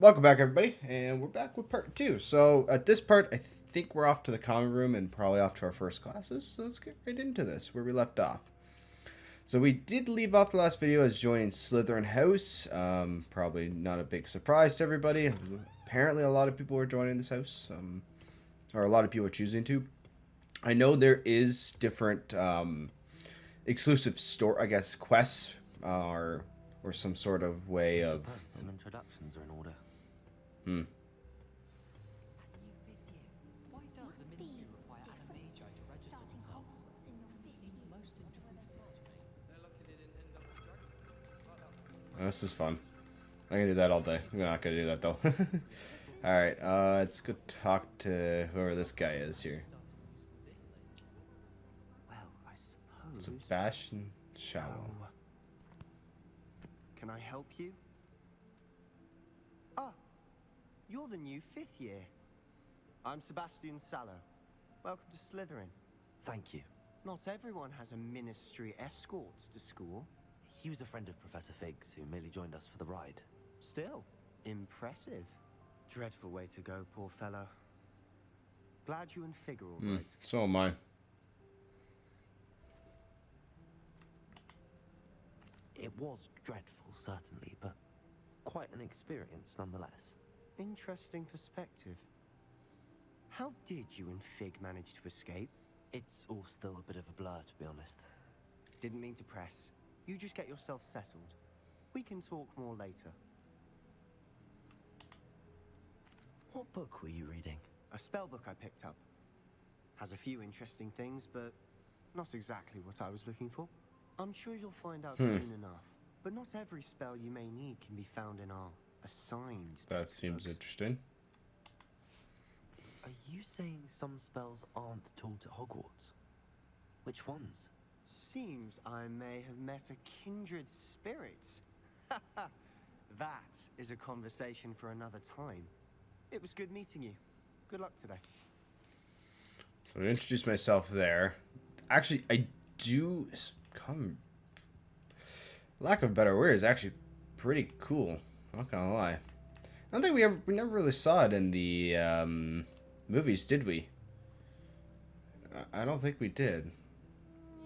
Welcome back, everybody, and we're back with part two. So, at this part, I think we're off to the common room and probably off to our first classes. So, let's get right into this, where we left off. So, we did leave off the last video as joining Slytherin House. Probably not a big surprise to everybody. Apparently, a lot of people are joining this house, or a lot of people are choosing to. I know there is different exclusive store, I guess, quests, or some sort of way of. Some introductions are in order. Hmm. This is fun. I can do that all day. I'm not gonna do that though. Alright, let's go talk to whoever this guy is here. Well, I suppose. Sebastian Shallow. Can I help you? Ah, you're the new 5th year. I'm Sebastian Sallow. Welcome to Slytherin. Thank you. Not everyone has a ministry escort to school. He was a friend of Professor Fig's who merely joined us for the ride. Still, impressive. Dreadful way to go, poor fellow. Glad you and Fig are all right. So am I. It was dreadful, certainly, but quite an experience nonetheless. Interesting perspective. How did you and Fig manage to escape? It's all still a bit of a blur, to be honest. Didn't mean to press. You just get yourself settled. We can talk more later. What book were you reading? A spell book I picked up. Has a few interesting things, but not exactly what I was looking for. I'm sure you'll find out soon enough. But not every spell you may need can be found in our assigned That seems textbooks. interesting. Are you saying some spells aren't taught at Hogwarts? Which ones? Seems I may have met a kindred spirit. That is a conversation for another time. It was good meeting you. Good luck today. So, to introduce myself there. Actually, I do lack of a better word, is actually pretty cool. Not gonna lie. I don't think we never really saw it in the movies, did we? I don't think we did.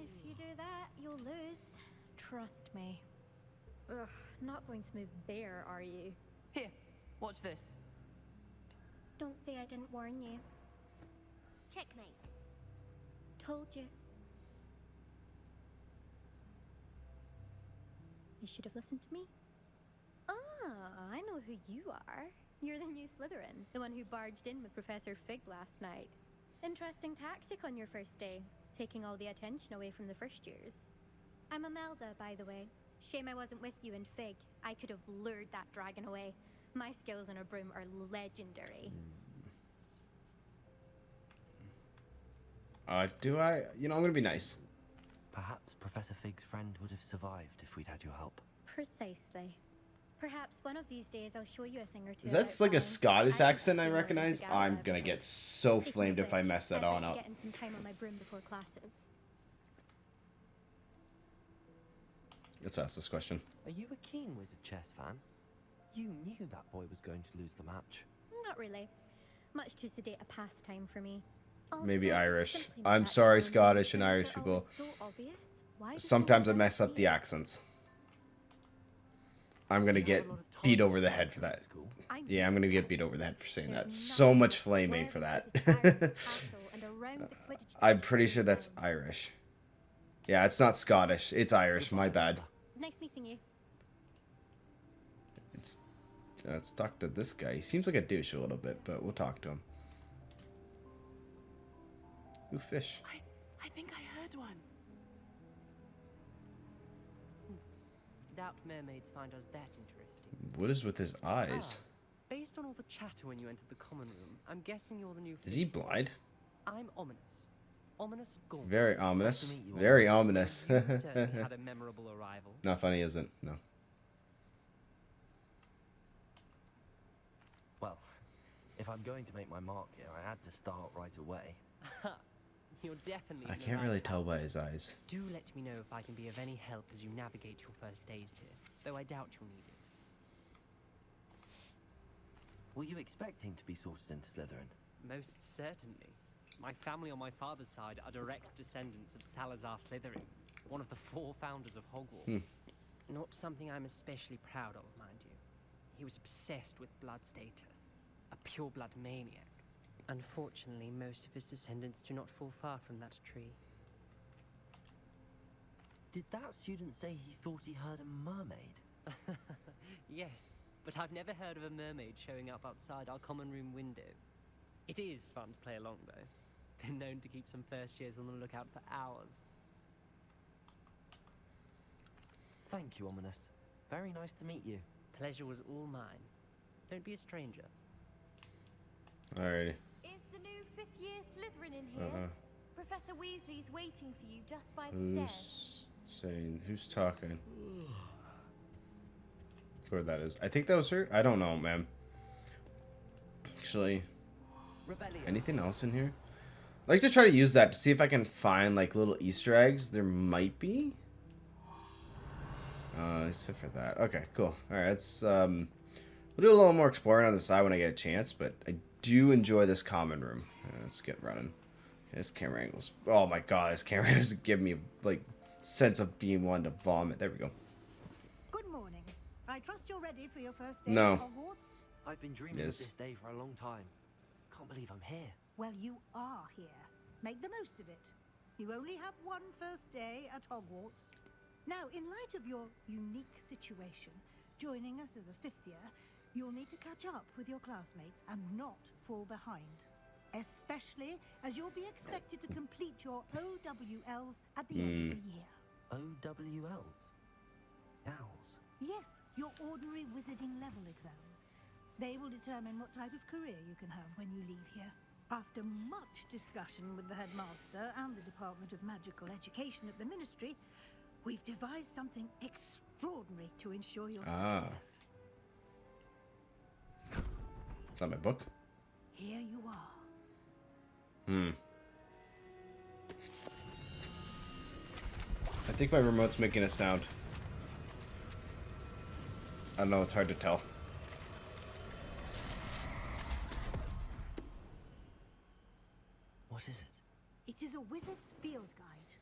If you do that, you'll lose. Trust me. Ugh, not going to move there, are you? Here, watch this. Don't say I didn't warn you. Checkmate. Told you. You should have listened to me. Ah, I know who you are. You're the new Slytherin, the one who barged in with Professor Fig last night. Interesting tactic on your first day, taking all the attention away from the first years. I'm Imelda, by the way. Shame I wasn't with you and Fig. I could have lured that dragon away. My skills on a broom are legendary. Do I? You know, I'm gonna be nice. Perhaps Professor Fig's friend would have survived if we'd had your help. Precisely. Perhaps one of these days I'll show you a thing or two. Is that like a about Scottish flying. accent I think recognize? the gala I'm over gonna here. get so Speaking flamed of if I which, mess that I'd like on to up. get in some time on my broom before classes. Let's ask this question. Are you a keen Wizard chess fan? You knew that boy was going to lose the match. Not really. Much too sedate a pastime for me. Maybe Also, Irish. simply I'm that sorry, your Scottish and names Irish are people. always so obvious. Why did you Sometimes I never mess up see the it? accents. I'm gonna Do you get have a lot of beat time over the at head for that. school? I'm Yeah, I'm gonna get beat over the head for saying that. There's So nothing much but flaming for swearing that. through the castle and around the Quidditch I'm pitch pretty all sure that's weekend. Irish. Yeah, it's not Scottish. It's Irish. My bad. Nice meeting you. Let's talk to this guy. He seems like a douche a little bit, but we'll talk to him. Ooh, fish. I think I heard one. Doubt mermaids find us that interesting. What is with his eyes? Based on all the chatter when you entered the common room, I'm guessing you're the new. Is he blind? I'm ominous. Ominous Gaunt. Very ominous. meet you, Very ominous. You certainly had a memorable arrival. Not funny, is it? No. Well, if I'm going to make my mark here, I had to start right away. You're definitely. I in the can't right really path. tell by his eyes. Do let me know if I can be of any help as you navigate your first days here, though I doubt you'll need it. Were you expecting to be sorted into Slytherin? Most certainly. My family on my father's side are direct descendants of Salazar Slytherin, one of the 4 founders of Hogwarts. Not something I'm especially proud of, mind you. He was obsessed with blood status, a pure-blood maniac. Unfortunately, most of his descendants do not fall far from that tree. Did that student say he thought he heard a mermaid? Yes, but I've never heard of a mermaid showing up outside our common room window. It is fun to play along, though. Been known to keep some first years on the lookout for hours. Thank you, Ominous. Very nice to meet you. Pleasure was all mine. Don't be a stranger. Alrighty. Is the new 5th year Slytherin in here? Professor Weasley's waiting for you just by the stairs. Who's saying? Who's talking? Whoever that is. I think that was her. I don't know, man. Actually, Rebellion. anything else in here? I like to try to use that to see if I can find like little Easter eggs. There might be. Except for that. Okay, cool. All right, let's we'll do a little more exploring on the side when I get a chance. But I do enjoy this common room. Let's get running. This camera angles. Oh my god, this camera angles give me like sense of being one to vomit. There we go. Good morning. I trust you're ready for your first day No. at Hogwarts. I've been dreaming Yes. of this day for a long time. Can't believe I'm here. Well, you are here. Make the most of it. You only have one first day at Hogwarts. Now, in light of your unique situation, joining us as a 5th year, you'll need to catch up with your classmates and not fall behind. Especially as you'll be expected to complete your OWLs at the end of the year. OWLs? Owls. Yes, your ordinary wizarding level exams. They will determine what type of career you can have when you leave here. After much discussion with the headmaster and the Department of Magical Education at the Ministry, we've devised something extraordinary to ensure your success. Is that my book? Here you are. I think my remote's making a sound. I don't know, it's hard to tell. What is it? It is a wizard's field guide.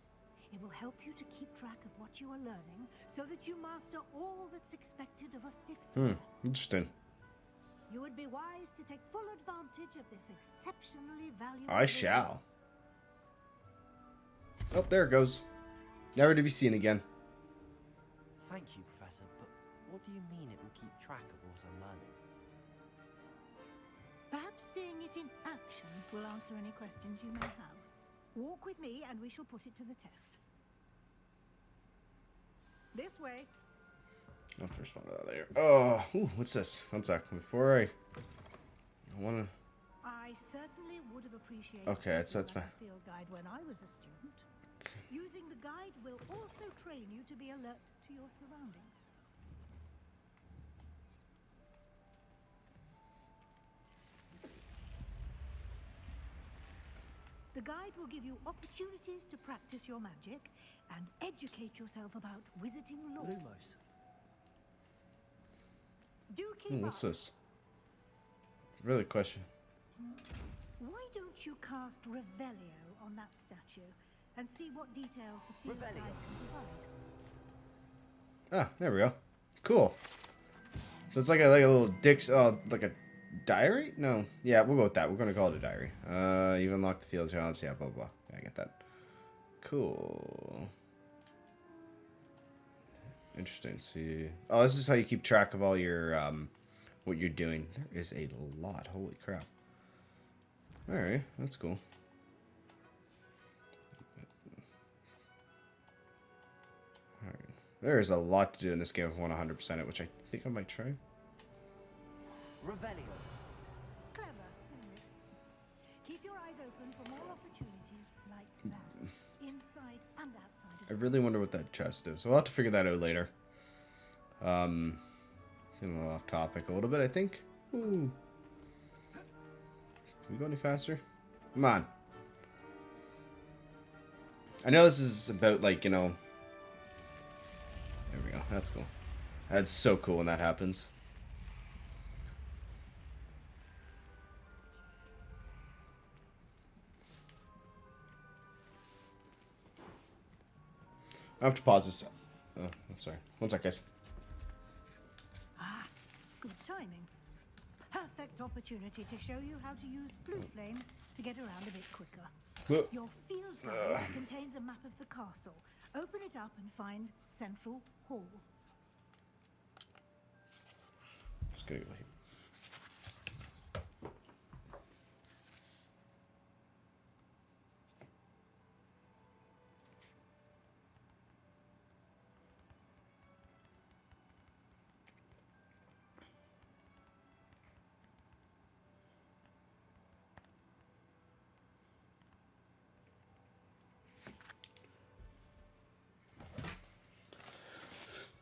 It will help you to keep track of what you are learning so that you master all that's expected of a 5th year. Interesting. You would be wise to take full advantage of this exceptionally valuable I shall. resource. Oh, there it goes. Never to be seen again. Thank you, Professor, but what do you mean it will keep track of what I'm learning? Perhaps seeing it in action will answer any questions you may have. Walk with me and we shall put it to the test. This way. Oh, first one out of there. Oh, ooh, what's this? One sec. Before I want to. I certainly would have appreciated Okay, that's something my. like a field guide when I was a student. Using the guide will also train you to be alert to your surroundings. The guide will give you opportunities to practice your magic and educate yourself about wizarding lore. Lumos. Do keep up. What's this? Really question. Why don't you cast Revelio on that statue and see what details the field guide Revelio. can provide? Ah, there we go. Cool. So it's like a little like a diary? No. Yeah, we'll go with that. We're gonna call it a diary. You unlock the field challenge. Yeah, blah blah. Yeah, I get that. Cool. Interesting. See. Oh, this is how you keep track of all your what you're doing. There is a lot. Holy crap. All right, that's cool. All right. There is a lot to do in this game if I want 100% it, which I think I might try. Revelio. Clever, isn't it? Keep your eyes open for more opportunities like that, inside and outside I of really wonder what that chest is. We'll have to figure that out later. Getting a little off topic a little bit, I think. Ooh. Can we go any faster? Come on. I know this is about, like, you know... There we go. That's cool. That's so cool when that happens. I have to pause this. Oh, I'm sorry. One sec, guys. Ah, good timing. Perfect opportunity to show you how to use blue flames to get around a bit quicker. Your field guide contains a map of the castle. Open it up and find Central Hall. Just gonna go here.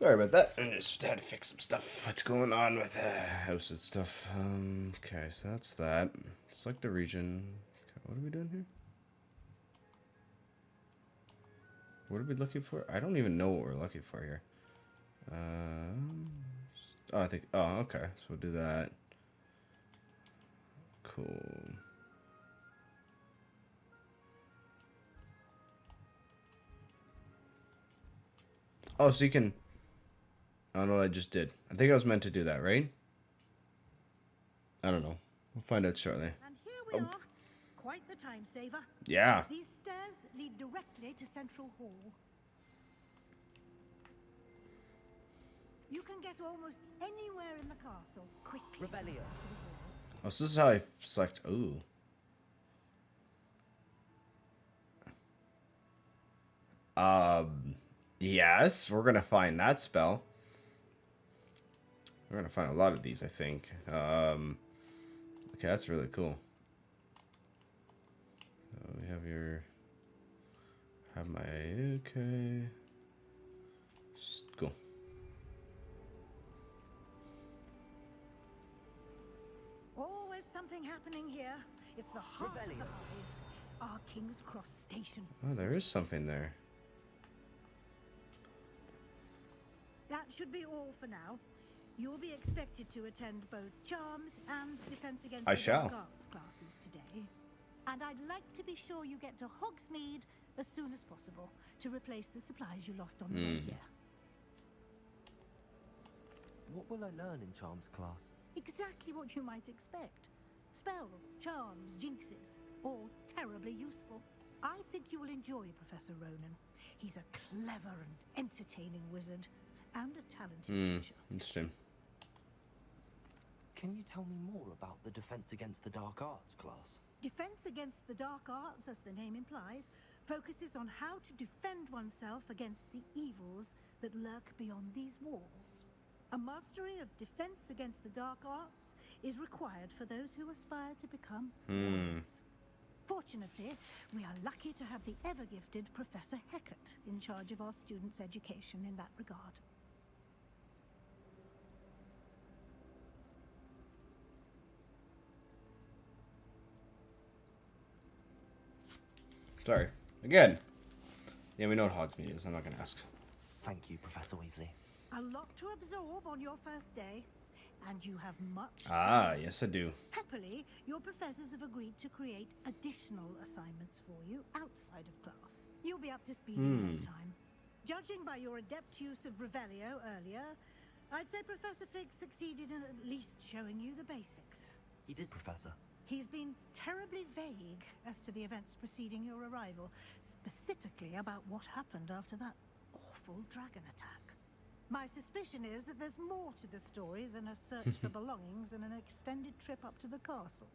Sorry about that. I just had to fix some stuff. What's going on with house and stuff? Okay, so that's that. Select the region. Okay, what are we doing here? What are we looking for? I don't even know what we're looking for here. Oh, I think. Oh, okay. So we'll do that. Cool. Oh, so you can. I don't know what I just did. I think I was meant to do that, right? I don't know. We'll find out shortly. And here we are. Quite the time saver. Yeah. These stairs lead directly to Central Hall. You can get almost anywhere in the castle quickly. Rebellion. Oh, so this is how I select. Ooh. Yes, we're gonna find that spell. We're gonna find a lot of these, I think. Okay, that's really cool. So we have your. Have my okay. Cool. Always something happening here. It's the heart of the hive. Our King's Cross Station. Oh, there is something there. That should be all for now. You'll be expected to attend both Charms and Defense Against I the shall. Dark Arts classes today. And I'd like to be sure you get to Hogsmeade as soon as possible to replace the supplies you lost on the way here. What will I learn in Charms class? Exactly what you might expect. Spells, charms, jinxes, all terribly useful. I think you will enjoy Professor Ronan. He's a clever and entertaining wizard, and a talented teacher. Interesting. Can you tell me more about the Defense Against the Dark Arts class? Defense Against the Dark Arts, as the name implies, focuses on how to defend oneself against the evils that lurk beyond these walls. A mastery of Defense Against the Dark Arts is required for those who aspire to become warriors. Fortunately, we are lucky to have the ever-gifted Professor Heckert in charge of our students' education in that regard. Sorry. Again. Yeah, we know what Hogsmeade is. I'm not going to ask. Thank you, Professor Weasley. A lot to absorb on your first day, and you have much Ah, yes I do. Happily, your professors have agreed to create additional assignments for you outside of class. You'll be up to speed in no time. Judging by your adept use of Revelio earlier, I'd say Professor Fig succeeded in at least showing you the basics. He did, Professor. He's been terribly vague as to the events preceding your arrival, specifically about what happened after that awful dragon attack. My suspicion is that there's more to the story than a search for belongings and an extended trip up to the castle.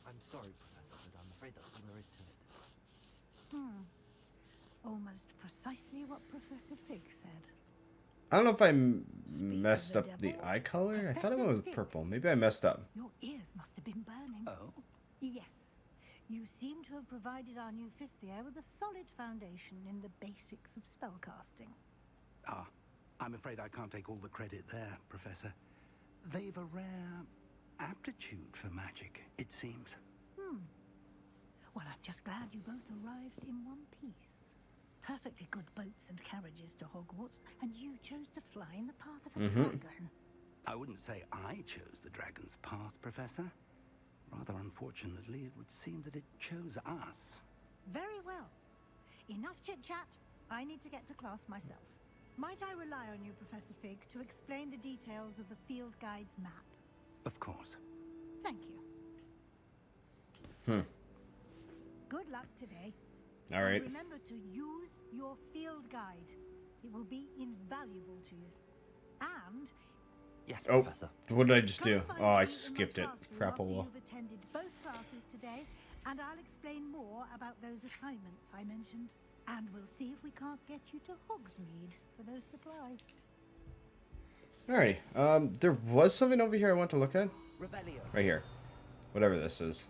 I'm sorry, Professor, but I'm afraid that's all there is to it. Almost precisely what Professor Fig said. I don't know if I messed up the eye color. I thought it went with purple. Maybe I messed up. Your ears must have been burning. Oh? Yes. You seem to have provided our new fifth year with a solid foundation in the basics of spellcasting. Ah, I'm afraid I can't take all the credit there, Professor. They've a rare aptitude for magic, it seems. Well, I'm just glad you both arrived in one piece. Perfectly good boats and carriages to Hogwarts, and you chose to fly in the path of a dragon. I wouldn't say I chose the dragon's path, Professor. Rather unfortunately, it would seem that it chose us. Very well. Enough chit-chat. I need to get to class myself. Might I rely on you, Professor Fig, to explain the details of the field guide's map? Of course. Thank you. Good luck today. All right. And remember to use your field guide. It will be invaluable to you. And Yes, Oh, Professor. what did I just come do? find Oh, me I in my skipped it. classroom Crap. after you've attended both classes today, and I'll explain more about those assignments I mentioned. And we'll see if we can't get you to Hogsmeade for those supplies. Alrighty. There was something over here I want to look at. Revelio. Right here. Whatever this is.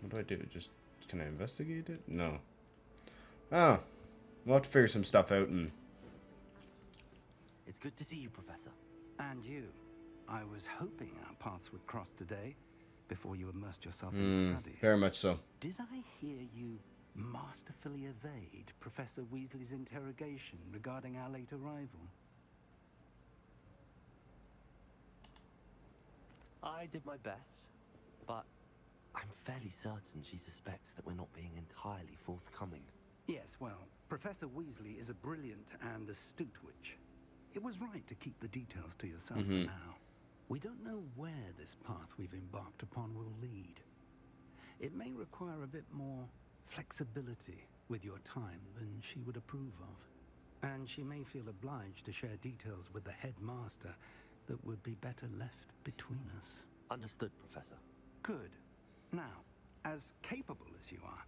What do I do? Just, can I investigate it? No. Oh. We'll have to figure some stuff out and... It's good to see you, Professor. And you. I was hoping our paths would cross today before you immersed yourself in studies. Very much so. Did I hear you masterfully evade Professor Weasley's interrogation regarding our late arrival? I did my best, but I'm fairly certain she suspects that we're not being entirely forthcoming. Yes, well, Professor Weasley is a brilliant and astute witch. It was right to keep the details to yourself for now. We don't know where this path we've embarked upon will lead. It may require a bit more flexibility with your time than she would approve of. And she may feel obliged to share details with the headmaster that would be better left between us. Understood, Professor. Good. Now, as capable as you are,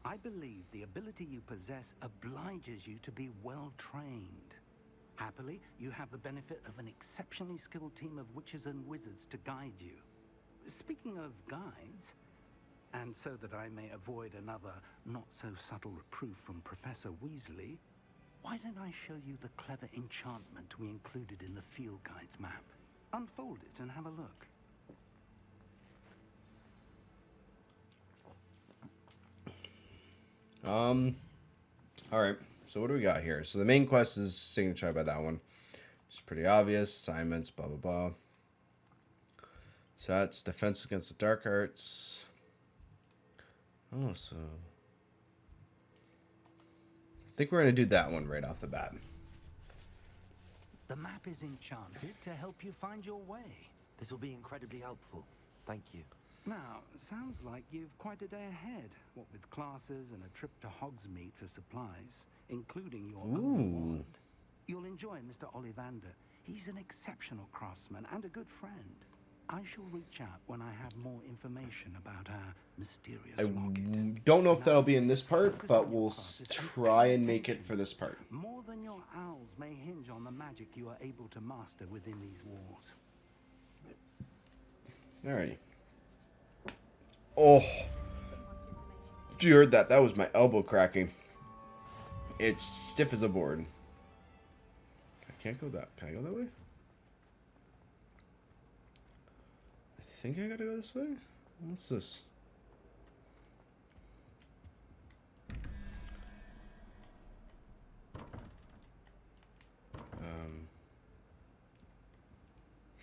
I believe the ability you possess obliges you to be well trained. Happily, you have the benefit of an exceptionally skilled team of witches and wizards to guide you. Speaking of guides, and so that I may avoid another not-so-subtle reproof from Professor Weasley, why don't I show you the clever enchantment we included in the field guide's map? Unfold it and have a look. Alright. So what do we got here? So the main quest is signature by that one. It's pretty obvious. Assignments, blah, blah, blah. So that's defense against the dark arts. Oh, so... I think we're going to do that one right off the bat. The map is enchanted to help you find your way. This will be incredibly helpful. Thank you. Now, sounds like you've quite a day ahead, what with classes and a trip to Hogsmeade for supplies, including your own wand. You'll enjoy Mr. Ollivander. He's an exceptional craftsman and a good friend. I shall reach out when I have more information about our mysterious locket. Don't know if that'll be in this part, but we'll try and make it for this part. More than your owls may hinge on the magic you are able to master within these walls. Alrighty. Oh. You heard that? That was my elbow cracking. It's stiff as a board. I can't go that. Can I go that way? I think I gotta go this way? What's this?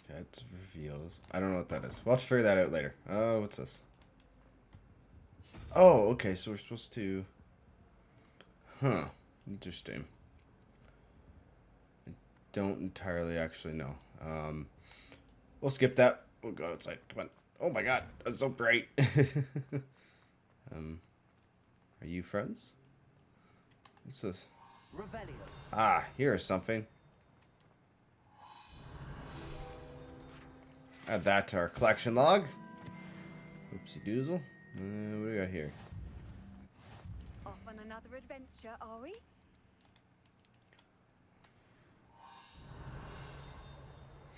Okay, it reveals. I don't know what that is. We'll have to figure that out later. Oh, what's this? Oh, okay, so we're supposed to... Huh. Interesting. I don't entirely actually know. We'll skip that. We'll go outside. Come on. Oh my god, that's so bright. Are you friends? What's this? Revelio. Ah, here's something. Add that to our collection log. Oopsie doozle. What do we got here? Off on another adventure, are we?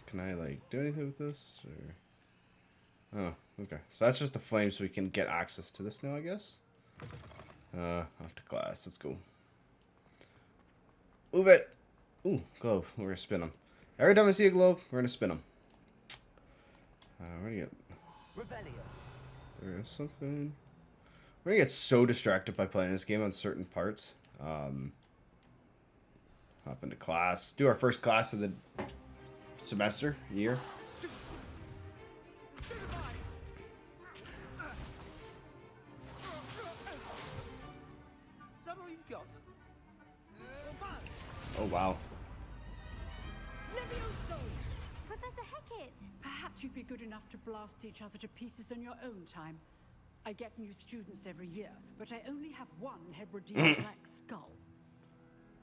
Can I, like, do anything with this? Or... Oh, okay. So that's just the flame so we can get access to this now, I guess. Off to class. Let's go. Move it! Ooh, globe. We're gonna spin them. Every time I see a globe, we're gonna spin them. Where do you get... Revelio. There is something... We're gonna get so distracted by playing this game on certain parts. Hop into class. Do our first class of the semester, year. that all you've got? Oh, wow. Levioso! Professor Hecat! Perhaps you'd be good enough to blast each other to pieces in your own time. I get new students every year, but I only have one Hebridean black skull.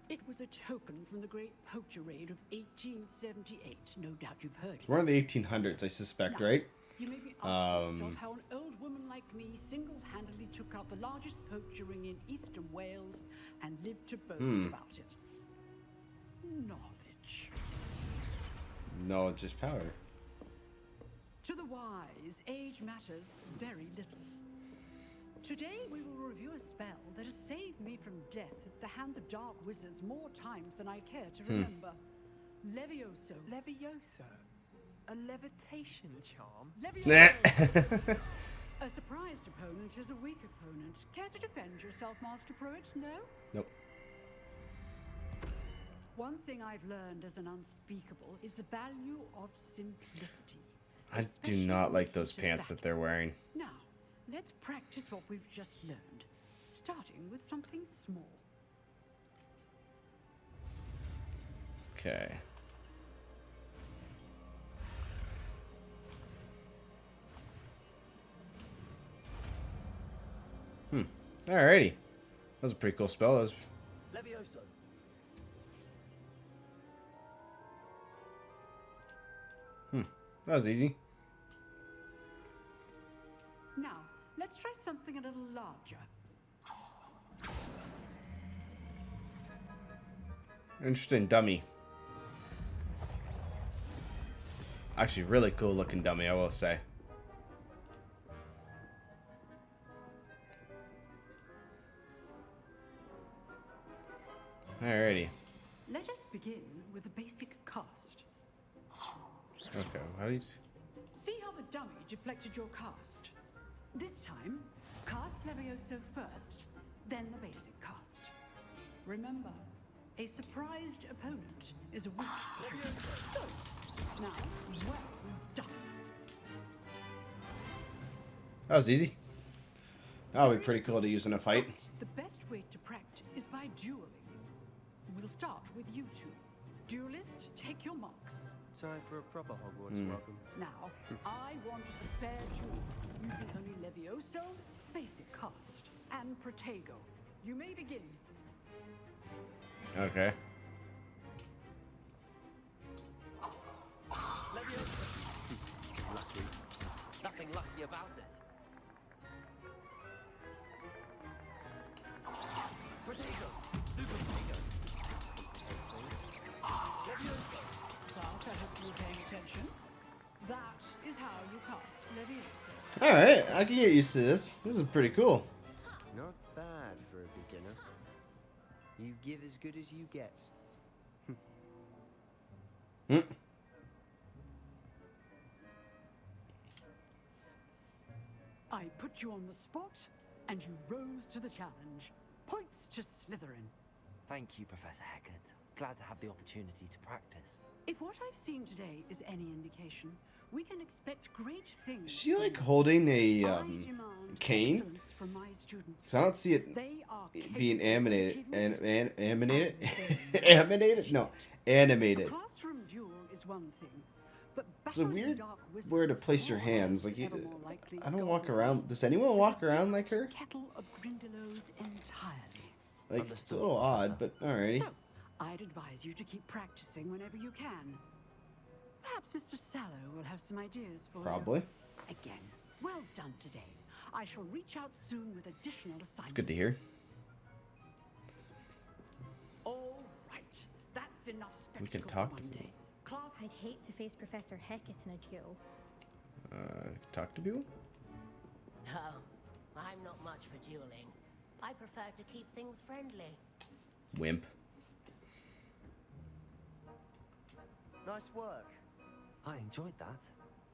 It was a token from the Great Poacher Raid of 1878. No doubt you've heard it. We're in the 1800s, I suspect, Now, right? You may be asking yourself how an old woman like me single-handedly took out the largest poacher ring in eastern Wales and lived to boast about it. Knowledge. No, just power. To the wise, age matters very little. Today we will review a spell that has saved me from death at the hands of dark wizards more times than I care to remember. Levioso. Levioso? A levitation charm? Levioso! A surprised opponent is a weak opponent. Care to defend yourself, Master Pruitt? No? Nope. One thing I've learned as an unspeakable is the value of simplicity. I do especially not like when those it comes to pants that battle. they're wearing. Now, let's practice what we've just learned, starting with something small. Okay. Alrighty. That was a pretty cool spell. That was... Levioso. That was easy. Now, let's try something a little larger. Interesting dummy. Actually, really cool looking dummy, I will say. Alrighty. Let us begin with the basic cast. Okay, how do you... See how the dummy deflected your cast? This time, cast Levioso first, then the basic cast. Remember, a surprised opponent is a weak Levioso. So, now, well done. That was easy. That'll be pretty cool to use in a fight. The best way to practice is by dueling. We'll start with you two. Duelists, take your marks. Time for a proper Hogwarts welcome. Now, I want a fair duel, using only Levioso, basic cast, and Protego. You may begin. Okay. Levioso. Lucky. Nothing lucky about it. Protego. Super Protego. Levioso. Class, I hope you were paying attention. That is how you cast Levioso. Alright, I can get used to this. This is pretty cool. Not bad for a beginner. You give as good as you get. I put you on the spot, and you rose to the challenge. Points to Slytherin. Thank you, Professor Hecat. Glad to have the opportunity to practice. If what I've seen today is any indication, we can expect great things. Is she from like you. holding a I demand cane? excellence from my students. Cause I don't see it They are being capable of animated. achievement. Animated? And Animated? No, A animated. classroom duel is one thing, but It's a battling weird dark wizards where to place your or hands. Like, ever more likely I don't walk goblins around. Does anyone walk around like her? Kettle of Grindylows entirely. Like, it's a little odd, but alrighty. So, I'd advise you to keep practicing whenever you can. Perhaps Mr. Sallow will have some ideas for Probably. you. Again, well done today. I shall reach out soon with additional assignments. It's good to hear. All right, that's enough spectacle We can for talk one to day. Class, I'd hate to face Professor Hecat in a duel. Talk to people? No, I'm not much for dueling. I prefer to keep things friendly. Wimp. Nice work. I enjoyed that.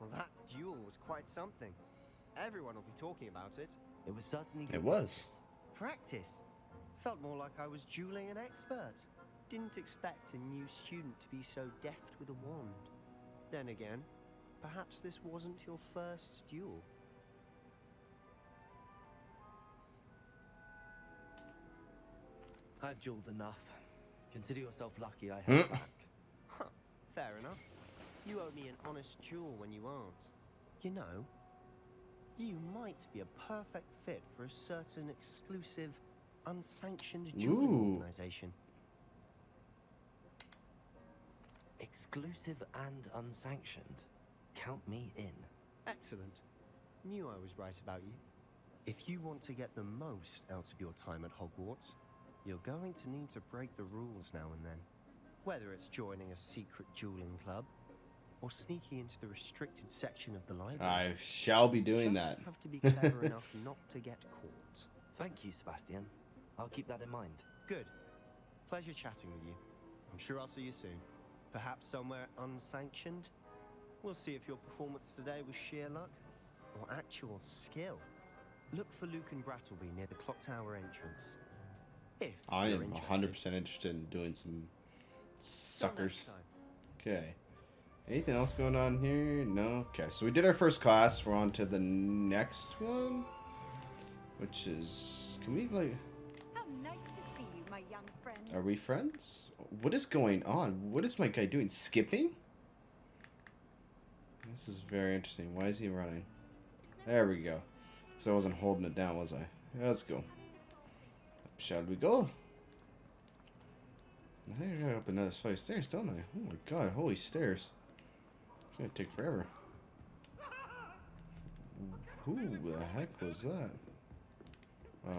Well, that duel was quite something. Everyone will be talking about it. It was certainly good It was. Practice. Felt more like I was dueling an expert. Didn't expect a new student to be so deft with a wand. Then again, perhaps this wasn't your first duel. I've jeweled enough. Consider yourself lucky I have back. Huh, fair enough. You owe me an honest jewel when you aren't. You know, you might be a perfect fit for a certain exclusive, unsanctioned jewelry organization. Exclusive and unsanctioned. Count me in. Excellent. Knew I was right about you. If you want to get the most out of your time at Hogwarts, you're going to need to break the rules now and then. Whether it's joining a secret dueling club, or sneaking into the restricted section of the library. I shall be doing Just that. have to be clever enough not to get caught. Thank you, Sebastian. I'll keep that in mind. Good. Pleasure chatting with you. I'm sure I'll see you soon. Perhaps somewhere unsanctioned? We'll see if your performance today was sheer luck or actual skill. Look for Luke and Brattleby near the clock tower entrance. If I you're am interested. 100% interested in doing some Till next suckers. time. Okay. Anything else going on here? No? Okay, so we did our first class. We're on to the next one. Which is... Can we, like... How nice to see you, my young friend. Are we friends? What is going on? What is my guy doing? Skipping? This is very interesting. Why is he running? There we go. Because I wasn't holding it down, was I? Let's go. Shall we go? I think I gotta up another flight of stairs, don't I? Oh my god, holy stairs. It's gonna take forever. Who the heck was that?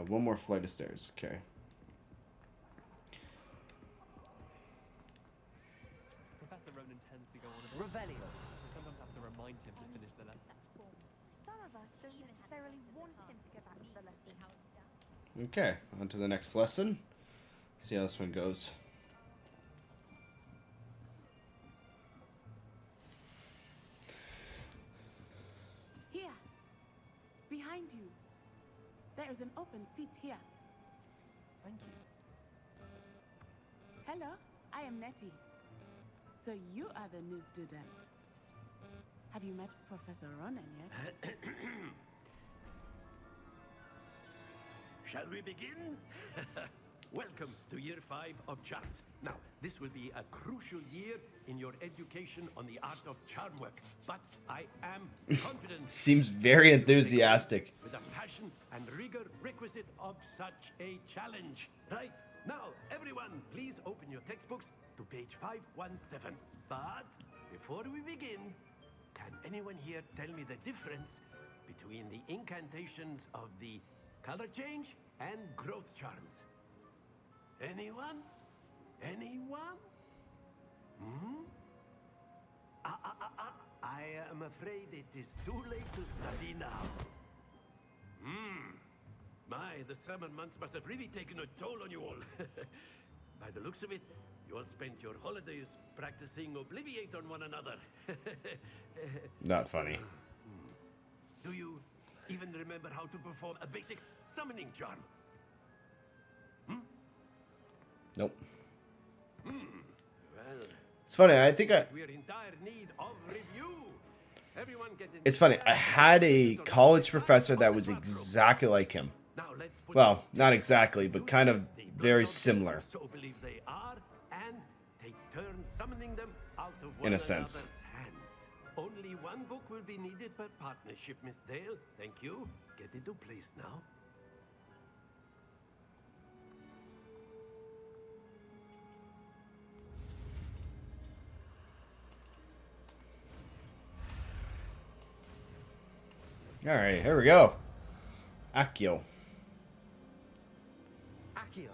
One more flight of stairs, okay. Professor Ronan tends to go on a bit. Revelio. I sometimes have to remind him to finish the lesson. Some of us don't necessarily want him to get back to the lesson. Okay, on to the next lesson. See how this one goes. Here, behind you. There is an open seat here. Thank you. Hello, I am Nettie. So you are the new student. Have you met Professor Ronan yet? Shall we begin? Welcome to year 5 of charms. Now, this will be a crucial year in your education on the art of charm work, but I am confident. Seems very enthusiastic. With the passion and rigor requisite of such a challenge. Right, now, everyone, please open your textbooks to page 517. But before we begin, can anyone here tell me the difference between the incantations of the color change and growth charms? Anyone? Anyone? Hmm? I am afraid it is too late to study now. My, the summer months must have really taken a toll on you all. By the looks of it, you all spent your holidays practicing Obliviate on one another. Not funny. Do you even remember how to perform a basic summoning charm? Nope. Well, It's funny, I think we're in dire need of review. Everyone get in. it's funny. I had a college professor that was exactly like him. Now let's put Well, not exactly, but kind of very similar. So believe they are, and take turns summoning them out of one In a sense. another's hands. Only one book will be needed per partnership, Miss Dale. Thank you. Get into place now. Alright, here we go. Accio. Accio.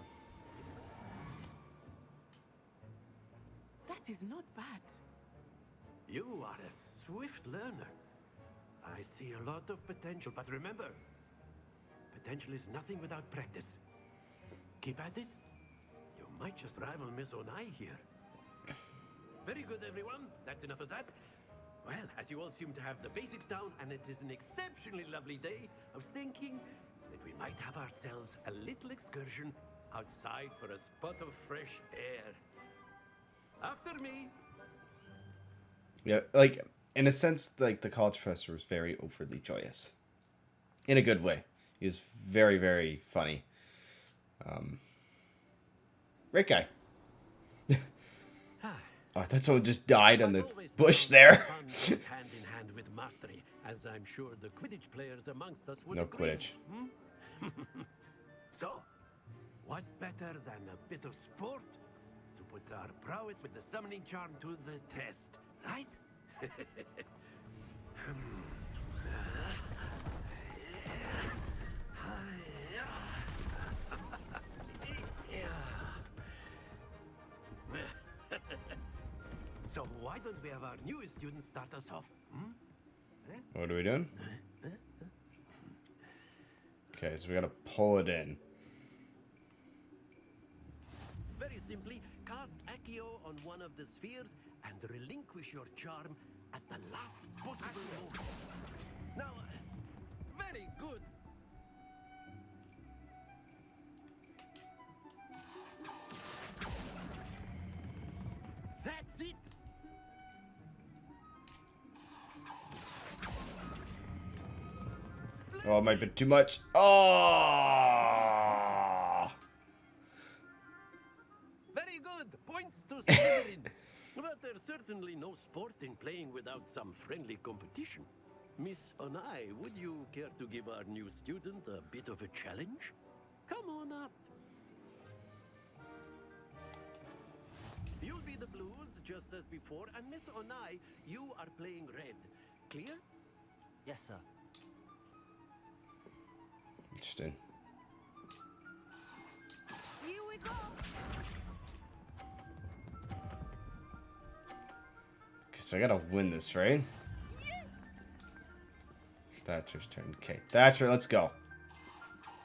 That is not bad. You are a swift learner. I see a lot of potential, but remember, potential is nothing without practice. Keep at it. You might just rival Miss Onai here. Very good, everyone. That's enough of that. Well, as you all seem to have the basics down, and it is an exceptionally lovely day, I was thinking that we might have ourselves a little excursion outside for a spot of fresh air. After me. Yeah, like, in a sense, like, the college professor was very overly joyous. In a good way. He was very, very funny. Right guy. Oh, I thought someone just died on the bush there. Hand in hand with mastery, as I'm sure the Quidditch players amongst us would No agree. Quidditch. So, what better than a bit of sport to put our prowess with the summoning charm to the test, right? So why don't we have our newest student start us off? What are we doing? Okay, so we gotta pull it in. Very simply, cast Accio on one of the spheres and relinquish your charm at the last possible moment. Now, very good. That's it. Oh, it might be too much. Oh! Very good. Points to Slytherin. But there's certainly no sport in playing without some friendly competition. Miss Onai, would you care to give our new student a bit of a challenge? Come on up. You'll be the blues just as before, and Miss Onai, you are playing red. Clear? Yes, sir. Interesting. Here we go. Okay, so I gotta win this, right? Thatcher's turn. Okay, Thatcher, let's go.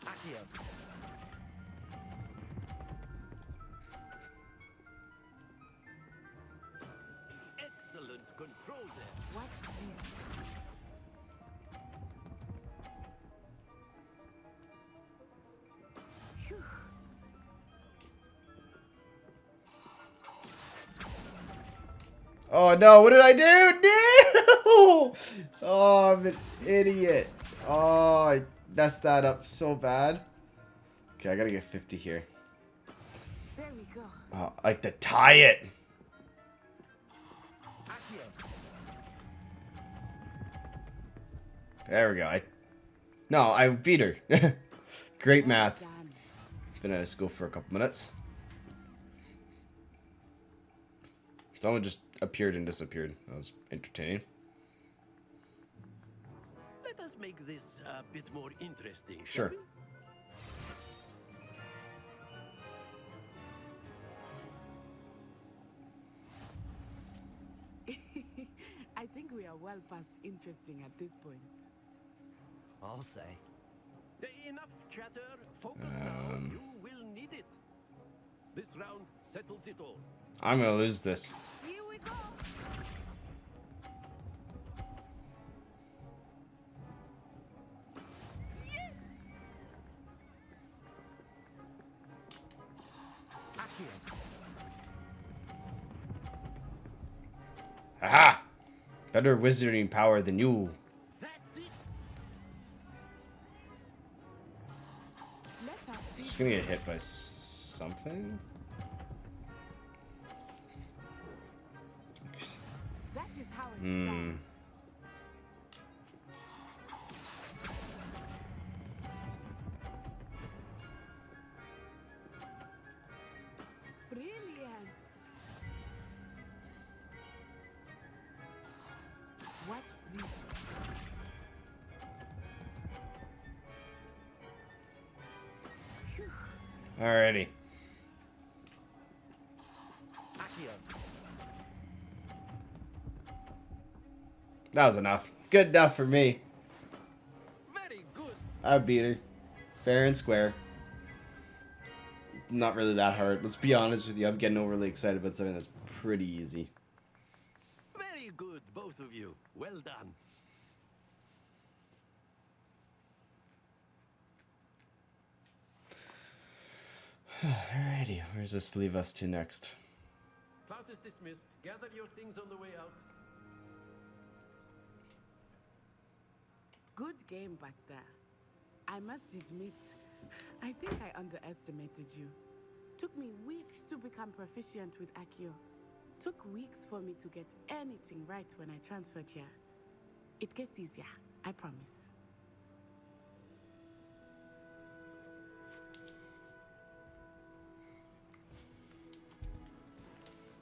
Accio. Excellent control there. Watch this. Phew. Oh no, what did I do? No! Oh, I'm an idiot. Oh, I messed that up so bad. Okay, I gotta get 50 here. There we go. Oh, I like to tie it. There we go. No, I beat her. Great math. Done. Been out of school for a couple minutes. Someone just appeared and disappeared. That was entertaining. Let us make this a bit more interesting, shall Sure. we? I think we are well past interesting at this point. I'll say. Enough chatter. Focus now. You will need it. This round settles it all. I'm gonna lose this. Here we go. Aha! Better wizarding power than you. That's it. Let us see. Just gonna get hit by something. That is how it's Hmm. done. Brilliant. Watch this. Alrighty. That was enough. Good enough for me. Very good. I beat her. Fair and square. Not really that hard. Let's be honest with you. I'm getting overly excited about something that's pretty easy. Very good, both of you. Well done. Alrighty. Where does this leave us to next? Class is dismissed. Gather your things on the way out. Good game back there. I must admit, I think I underestimated you. Took me weeks to become proficient with Accio. Took weeks for me to get anything right when I transferred here. It gets easier, I promise.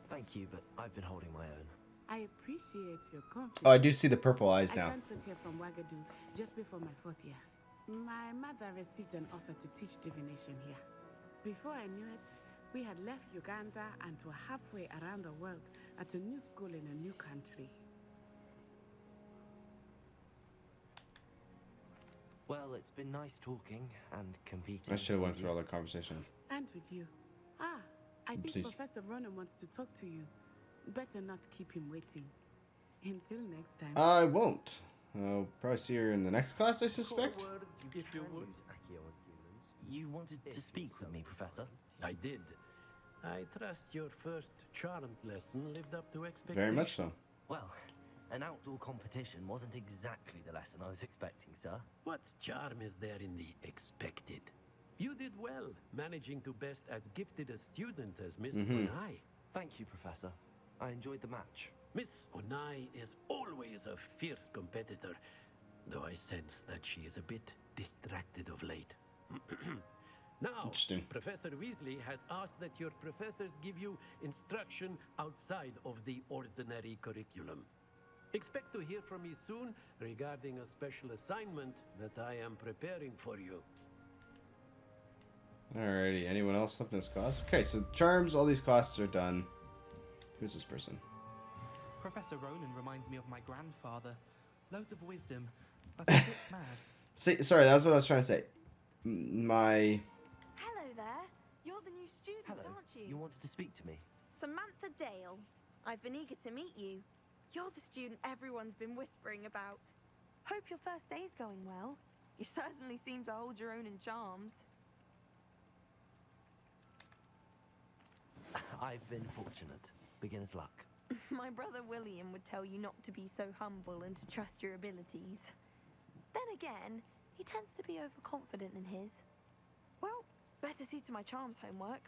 Thank you, but I've been holding my own. I appreciate your confidence. Oh, I do see the purple eyes I now. transferred here from Wagadu just before my 4th year. My mother received an offer to teach divination here. Before I knew it, we had left Uganda and were halfway around the world at a new school in a new country. Well, it's been nice talking and competing. I should have went with through you. all the conversation. And with you. I think Oopsies. Professor Ronan wants to talk to you. Better not keep him waiting. Until next time. I won't. I'll probably see her in the next class, I suspect. Forward, if you would. Use Accio on humans. You wanted to speak with me, Professor? I did. I trust your first charms lesson lived up to expectations. Very much so. Well, an outdoor competition wasn't exactly the lesson I was expecting, sir. What charm is there in the expected? You did well, managing to best as gifted a student as Miss Onai. Thank you, Professor. I enjoyed the match. Miss Onai is always a fierce competitor, though I sense that she is a bit distracted of late. Now, Interesting. Professor Weasley has asked that your professors give you instruction outside of the ordinary curriculum. Expect to hear from me soon regarding a special assignment that I am preparing for you. Alrighty, anyone else left in this class? Okay, so charms, all these classes are done. Who's this person? Professor Ronan reminds me of my grandfather. Loads of wisdom, but a bit mad. See, sorry, that's what I was trying to say. My... Hello there. You're the new student, Hello. aren't you? You wanted to speak to me? Samantha Dale. I've been eager to meet you. You're the student everyone's been whispering about. Hope your first day's going well. You certainly seem to hold your own in charms. I've been fortunate. Beginner's luck. My brother William would tell you not to be so humble and to trust your abilities. Then again, he tends to be overconfident in his. Well, better see to my charms homework.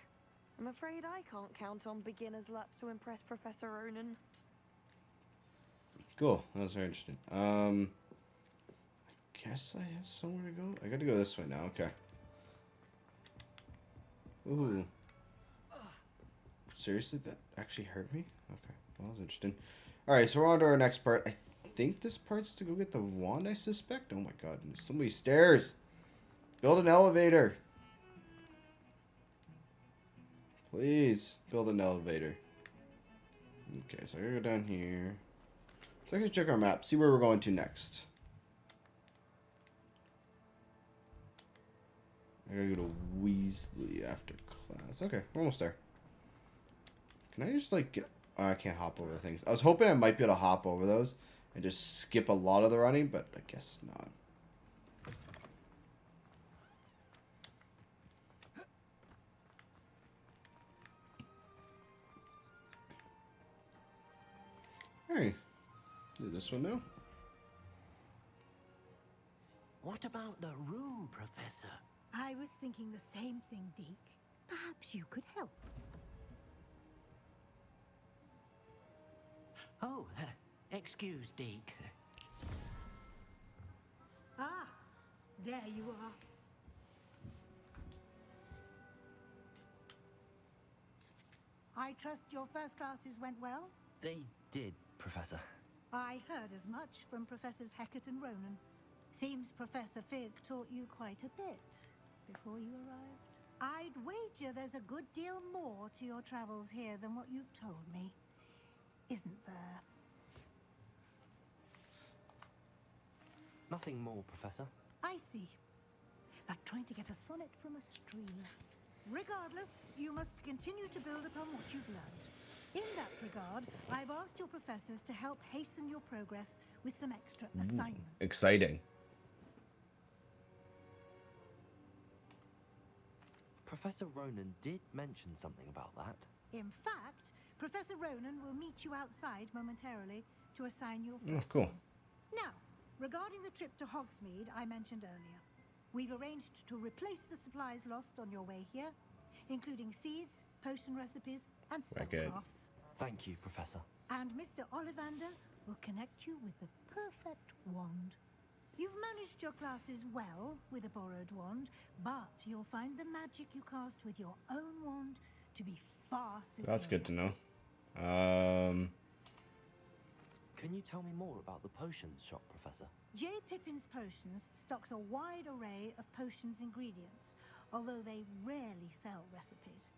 I'm afraid I can't count on beginner's luck to impress Professor Ronan. Cool, that was very interesting. I guess I have somewhere to go. I gotta go this way now, okay. Ooh. Seriously, that actually hurt me? Okay, well, that was interesting. Alright, so we're on to our next part. I think this part's to go get the wand, I suspect. Oh my god, there's so many stairs. Build an elevator. Please, build an elevator. Okay, so I gotta go down here. So let's check our map, see where we're going to next. I gotta go to Weasley after class. Okay, we're almost there. Can I just like get... Oh, I can't hop over things. I was hoping I might be able to hop over those and just skip a lot of the running, but I guess not. Hey, do this one now. What about the room, Professor? I was thinking the same thing, Deke. Perhaps you could help. Oh, excuse, Deke. Ah, there you are. I trust your first classes went well? They did, Professor. I heard as much from Professors Hecat and Ronan. Seems Professor Fig taught you quite a bit before you arrived. I'd wager there's a good deal more to your travels here than what you've told me. Isn't there? Nothing more, Professor. I see. Like trying to get a sonnet from a stream. Regardless, you must continue to build upon what you've learned. In that regard, I've asked your professors to help hasten your progress with some extra assignments. Exciting. Professor Ronan did mention something about that. In fact, Professor Ronan will meet you outside momentarily to assign your first. Oh, cool. Now, regarding the trip to Hogsmeade I mentioned earlier, we've arranged to replace the supplies lost on your way here. including seeds, potion recipes, and Wicked. spellcrafts. Thank you, Professor. And Mr. Ollivander will connect you with the perfect wand. You've managed your classes well with a borrowed wand, but you'll find the magic you cast with your own wand to be far superior. That's good to know. Can you tell me more about the potions shop, Professor? J. Pippin's Potions stocks a wide array of potions ingredients, although they rarely sell recipes.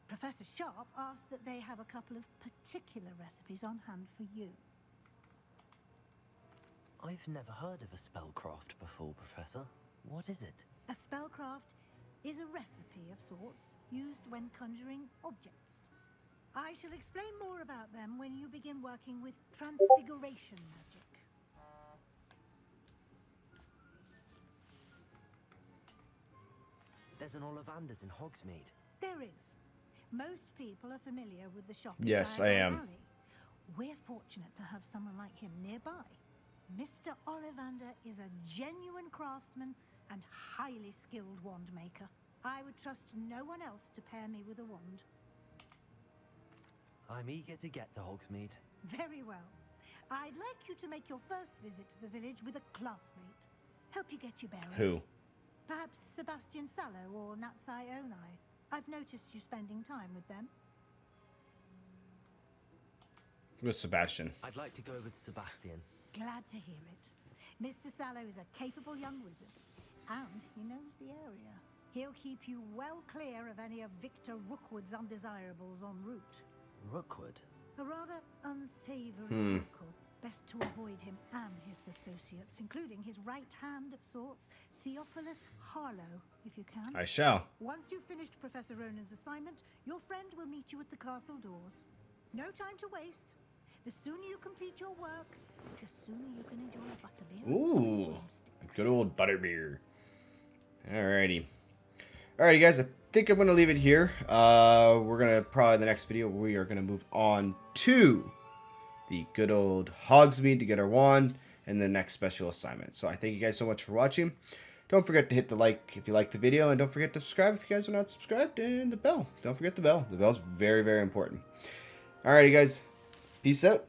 Professor Sharp asks that they have a couple of particular recipes on hand for you. I've never heard of a spellcraft before, Professor. What is it? A spellcraft is a recipe of sorts used when conjuring objects. I shall explain more about them when you begin working with transfiguration magic. There's an Ollivander's in Hogsmeade. There is. Most people are familiar with the shop. Yes, in I Diagon am. Alley. We're fortunate to have someone like him nearby. Mr. Ollivander is a genuine craftsman and highly skilled wand maker. I would trust no one else to pair me with a wand. I'm eager to get to Hogsmeade. Very well. I'd like you to make your first visit to the village with a classmate. Help you get your bearings. Who? Perhaps Sebastian Sallow or Natsai Onai. I've noticed you spending time with them. With Sebastian. I'd like to go with Sebastian. Glad to hear it. Mr. Sallow is a capable young wizard, and he knows the area. He'll keep you well clear of any of Victor Rookwood's undesirables en route. Rookwood? A rather unsavory local. Best to avoid him and his associates, including his right hand of sorts, Theophilus Harlow, if you can. I shall. Once you've finished Professor Ronan's assignment, your friend will meet you at the castle doors. No time to waste. The sooner you complete your work, the sooner you can enjoy a butterbeer. Ooh, a good old butterbeer. Alrighty. Alrighty, guys, I think I'm going to leave it here. We're going to, probably the next video, we are going to move on to the good old Hogsmeade to get our wand and the next special assignment. So I thank you guys so much for watching. Don't forget to hit the like if you liked the video, and don't forget to subscribe if you guys are not subscribed, and the bell. Don't forget the bell. The bell's very, very important. Alrighty, guys. Peace out.